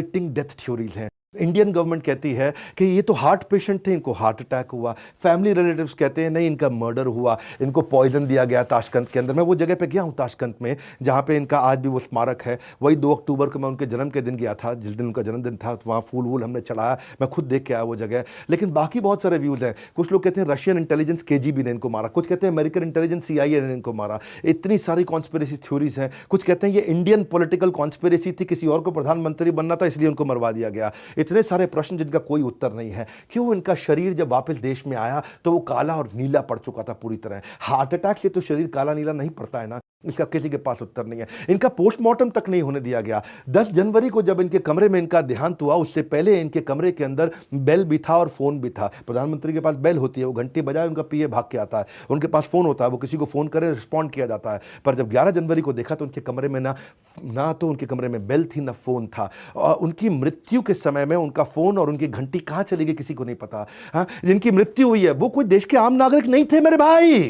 Death theories हैं। Indian government कहती है कि ये तो हार्ट पेशेंट थे, इनको हार्ट अटैक हुआ। फैमिली रिलेटिव्स कहते हैं नहीं, इनका मर्डर हुआ, इनको पॉइजन दिया गया ताशकंद के अंदर। मैं वो जगह पे गया हूँ ताशकंद में जहाँ पे इनका आज भी वो स्मारक है। वही 2 अक्टूबर को मैं उनके जन्म के दिन गया था, जिस दिन उनका जन्मदिन था। तो वहाँ फूल वूल हमने चढ़ाया, मैं खुद देख के आया वो जगह। लेकिन बाकी बहुत सारे व्यूज़ हैं। कुछ लोग कहते हैं रशियन इंटेलिजेंस KGB ने इनको मारा, कुछ कहते हैं अमेरिकन इंटेलिजेंस CIA ने इनको मारा। इतनी सारी कॉन्स्पिरेसी थ्योरीज हैं। कुछ कहते हैं ये इंडियन पॉलिटिकल कॉन्स्पिरेसी थी, किसी और को प्रधानमंत्री बनना था इसलिए उनको मरवा दिया गया। इतने सारे प्रश्न जिनका कोई उत्तर नहीं है। क्यों इनका शरीर जब वापस देश में आया तो वो काला और नीला पड़ चुका था पूरी तरह। हार्ट अटैक से तो शरीर काला नीला नहीं पड़ता है ना, इसका किसी के पास उत्तर नहीं है। इनका पोस्टमार्टम तक नहीं होने दिया गया। 10 जनवरी को जब इनके कमरे में इनका देहांत हुआ, उससे पहले इनके कमरे के अंदर बेल भी था और फोन भी था। प्रधानमंत्री के पास बेल होती है, वो घंटी बजाए उनका PA भाग के आता है। उनके पास फोन होता है, वो किसी को फोन करे रिस्पॉन्ड किया जाता है। पर जब 11 जनवरी को देखा तो उनके कमरे में ना तो उनके कमरे में बेल थी, ना फोन था। और उनकी मृत्यु के समय में उनका फोन और उनकी घंटी कहां चली गई किसी को नहीं पता। हाँ, जिनकी मृत्यु हुई है वो कोई देश के आम नागरिक नहीं थे मेरे भाई,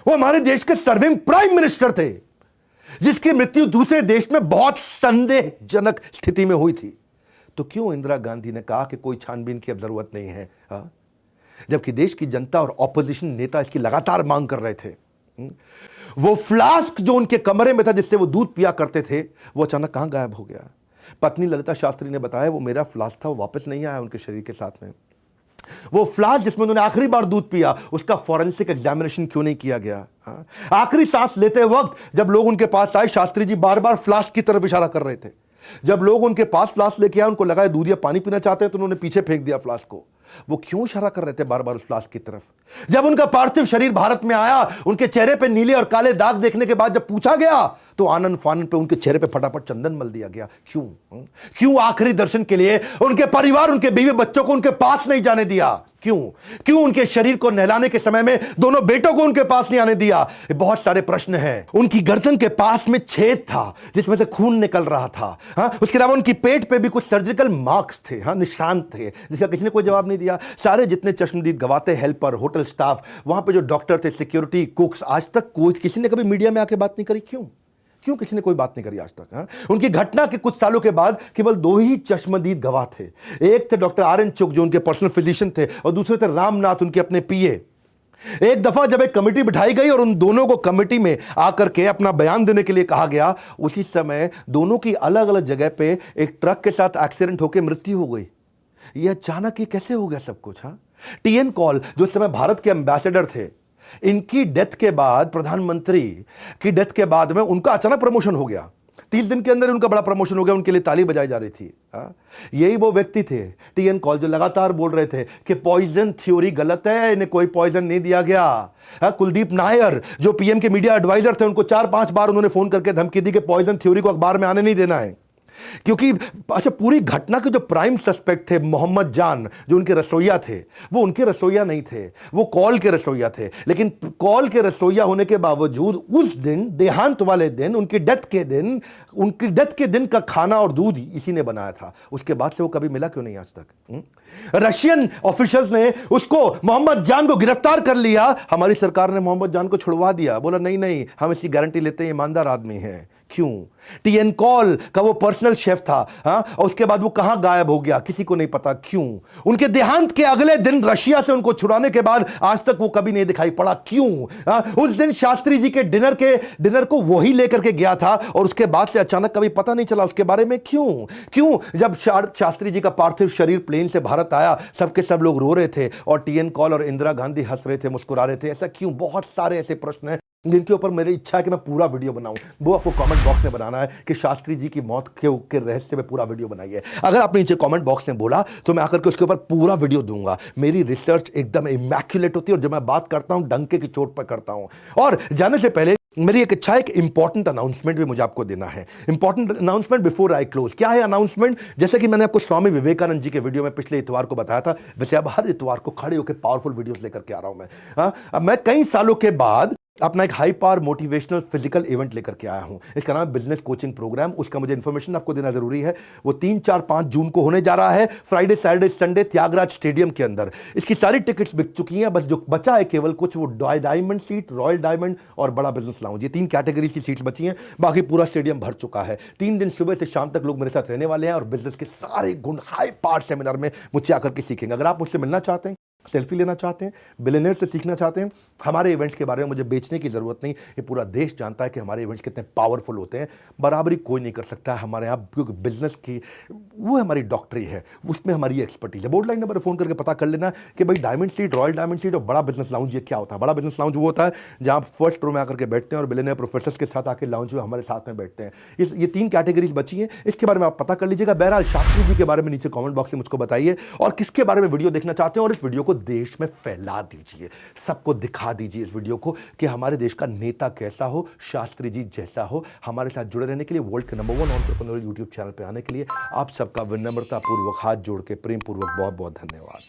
वो हमारे देश के सर्विंग प्राइम मिनिस्टर थे, जिसकी मृत्यु दूसरे देश में बहुत संदेहजनक स्थिति में हुई थी। तो क्यों इंदिरा गांधी ने कहा कि कोई छानबीन की अब जरूरत नहीं है, जबकि देश की जनता और ऑपोजिशन नेता इसकी लगातार मांग कर रहे थे। वो फ्लास्क जो उनके कमरे में था जिससे वो दूध पिया करते थे, वो अचानक कहां गायब हो गया। पत्नी ललिता शास्त्री ने बताया वो मेरा फ्लास्क था, वो वापस नहीं आया उनके शरीर के साथ में। वो फ्लास्क जिसमें उन्होंने आखिरी बार दूध पिया, उसका फॉरेंसिक एग्जामिनेशन क्यों नहीं किया गया। आखिरी सांस लेते वक्त जब लोग उनके पास आए, शास्त्री जी बार बार फ्लास्क की तरफ इशारा कर रहे थे। जब लोग उनके पास फ्लास्क लेके आए, उनको लगा दूध या पानी पीना चाहते हैं, तो उन्होंने पीछे फेंक दिया फ्लास्क को। वो क्यों इशारा कर रहे थे बार बार उस फ्लास्क की तरफ। जब उनका पार्थिव शरीर भारत में आया, उनके चेहरे पे नीले और काले दाग देखने के बाद जब पूछा गया तो आनंद फानन पे उनके चेहरे पे फटाफट चंदन मल दिया गया। क्यों आखिरी दर्शन के लिए उनके परिवार, उनके बीवी बच्चों को उनके पास नहीं जाने दिया। क्यों उनके शरीर को नहलाने के समय में दोनों बेटों को उनके पास नहीं आने दिया। बहुत सारे प्रश्न हैं। उनकी गर्दन के पास में छेद था जिसमें से खून निकल रहा था। उसके अलावा उनकी पेट पे भी कुछ सर्जिकल मार्क्स थे, निशान थे, जिसका किसी ने कोई जवाब नहीं दिया। सारे जितने चश्मदीद गवाते, हेल्पर, होटल स्टाफ, वहां पे जो डॉक्टर थे, सिक्योरिटी, कुक्स, आज तक कोई किसी ने कभी मीडिया में आके बात नहीं करी। क्यों किसी ने कोई बात नहीं करी आज तक। उनकी घटना के कुछ सालों के बाद केवल 2 ही चश्मदीद गवाह थे। एक थे डॉक्टर RN चुग जो उनके पर्सनल फिजिशियन थे, और दूसरे थे रामनाथ, उनके अपने PA। एक दफा जब एक कमेटी बिठाई गई और उन दोनों को कमेटी में आकर के अपना बयान देने के लिए कहा गया, उसी समय दोनों की अलग अलग जगह पे एक ट्रक के साथ एक्सीडेंट होकर मृत्यु हो गई। यह अचानक ही कैसे हो गया सब कुछ। TN कॉल जो इस समय भारत के एम्बेसडर थे, इनकी डेथ के बाद, प्रधानमंत्री की डेथ के बाद में उनका अचानक प्रमोशन हो गया। 30 दिन के अंदर उनका बड़ा प्रमोशन हो गया, उनके लिए ताली बजाई जा रही थी। यही वो व्यक्ति थे TN कॉल जो लगातार बोल रहे थे कि पॉइजन थ्योरी गलत है, इन्हें कोई पॉइजन नहीं दिया गया। कुलदीप नायर जो PM के मीडिया एडवाइजर थे, उनको 4-5 बार उन्होंने फोन करके धमकी दी कि पॉइजन थ्योरी को अखबार में आने नहीं देना है। क्योंकि अच्छा, पूरी घटना के जो प्राइम सस्पेक्ट थे मोहम्मद जान, जो उनके रसोइया थे, वो उनके रसोइया नहीं थे, वो कॉल के रसोइया थे। लेकिन कॉल के रसोइया होने के बावजूद उस दिन, देहांत वाले दिन, उनकी डेथ के दिन का खाना और दूध इसी ने बनाया था। उसके बाद से वो कभी मिला क्यों नहीं आज तक। रशियन ऑफिशियल्स ने उसको, मोहम्मद जान को गिरफ्तार कर लिया। हमारी सरकार ने मोहम्मद जान को छुड़वा दिया, बोला नहीं हम इसकी गारंटी लेते हैं, ईमानदार आदमी है। क्यों? TN कॉल का वो पर्सनल शेफ था, और उसके बाद वो कहां गायब हो गया किसी को नहीं पता। क्यों? उनके देहांत के अगले दिन रशिया से उनको छुड़ाने के बाद आज तक वो कभी नहीं दिखाई पड़ा। क्यों? उस दिन शास्त्री जी के डिनर को वही लेकर के गया था, और उसके बाद से अचानक कभी पता नहीं चला उसके बारे में। क्यों जब शास्त्री जी का पार्थिव शरीर प्लेन से भारत आया, सबके सब लोग रो रहे थे, और TN कॉल और इंदिरा गांधी हंस रहे थे, मुस्कुरा रहे थे। ऐसा क्यों? बहुत सारे ऐसे प्रश्न हैं जिनके ऊपर मेरी इच्छा है कि मैं पूरा वीडियो बनाऊं। वो आपको कमेंट बॉक्स में बनाना है कि शास्त्री जी की मौत के रहस्य में पूरा वीडियो बनाइए। अगर आपने नीचे कमेंट बॉक्स में बोला तो मैं आकर के उसके ऊपर पूरा वीडियो दूंगा। मेरी रिसर्च एकदम इमैक्युलेट होती है, और जब मैं बात करता हूं डंके की चोट पर करता हूं। और जाने से पहले मेरी एक इच्छा है, एक इंपॉर्टेंट अनाउंसमेंट भी मुझे आपको देना है। Important announcement before I close. क्या है अनाउंसमेंट? जैसे कि मैंने आपको स्वामी विवेकानंद जी के वीडियो में पिछले इतवार को बताया था, वैसे अब हर इतवार को खड़े होकर पावरफुल वीडियोस लेकर के आ रहा हूं मैं। मैं कई सालों के बाद अपना एक high power motivational physical event लेकर के आया हूं। इसका नाम है बिजनेस कोचिंग प्रोग्राम। उसका मुझे इन्फॉर्मेशन आपको देना जरूरी है। वो 3, 4, 5 जून को होने जा रहा है, Friday Saturday Sunday Thyagaraj stadium के अंदर। इसकी सारी टिकट्स बिक चुकी हैं, बस जो बचा है केवल कुछ वो डायमंड सीट, रॉयल डायमंड और बड़ा बिजनेस लाउंज, ये 3 कैटेगरीज की सीट्स बची हैं। बाकी पूरा स्टेडियम भर चुका है। 3 दिन सुबह से शाम तक लोग मेरे साथ रहने वाले हैं और बिजनेस के सारे गुण हाई पावर सेमिनार में मुझसे आकर के सीखेंगे। अगर आप मुझसे मिलना चाहते हैं, सेल्फी लेना चाहते हैं, बिलियनियर से सीखना चाहते हैं, हमारे इवेंट्स के बारे में मुझे बेचने की ज़रूरत नहीं। ये पूरा देश जानता है कि हमारे इवेंट्स कितने पावरफुल होते हैं। बराबरी कोई नहीं कर सकता है हमारे यहाँ, क्योंकि बिजनेस की वो हमारी डॉक्टरी है, उसमें हमारी एक्सपर्टीज है। बोर्ड लाइन नंबर फ़ोन करके पता कर लेना कि भाई diamond seat, royal diamond seat और बड़ा बिजनेस लाउंज ये क्या होता है। बड़ा बिजनेस लाउंज वो होता है जहाँ आप फर्स्ट रो में आकर के बैठते हैं और बिलियनियर प्रोफेसर्स के साथ आकर लाउंज में हमारे साथ में बैठते हैं। ये 3 कैटेगरीज बची हैं, इसके बारे में आप पता कर लीजिएगा। बहरहाल शास्त्री जी के बारे में नीचे कॉमेंट बॉक्स में मुझको बताइए और किसके बारे में वीडियो देखना चाहते हैं, और इस वीडियो को देश में फैला दीजिए, सबको दिखा दीजिए इस वीडियो को कि हमारे देश का नेता कैसा हो, शास्त्री जी जैसा हो। हमारे साथ जुड़े रहने के लिए, वर्ल्ड के नंबर 1 एंटरप्रेन्योर यूट्यूब चैनल पे आने के लिए आप सबका विनम्रता पूर्वक हाथ जोड़ के प्रेम पूर्वक बहुत बहुत धन्यवाद।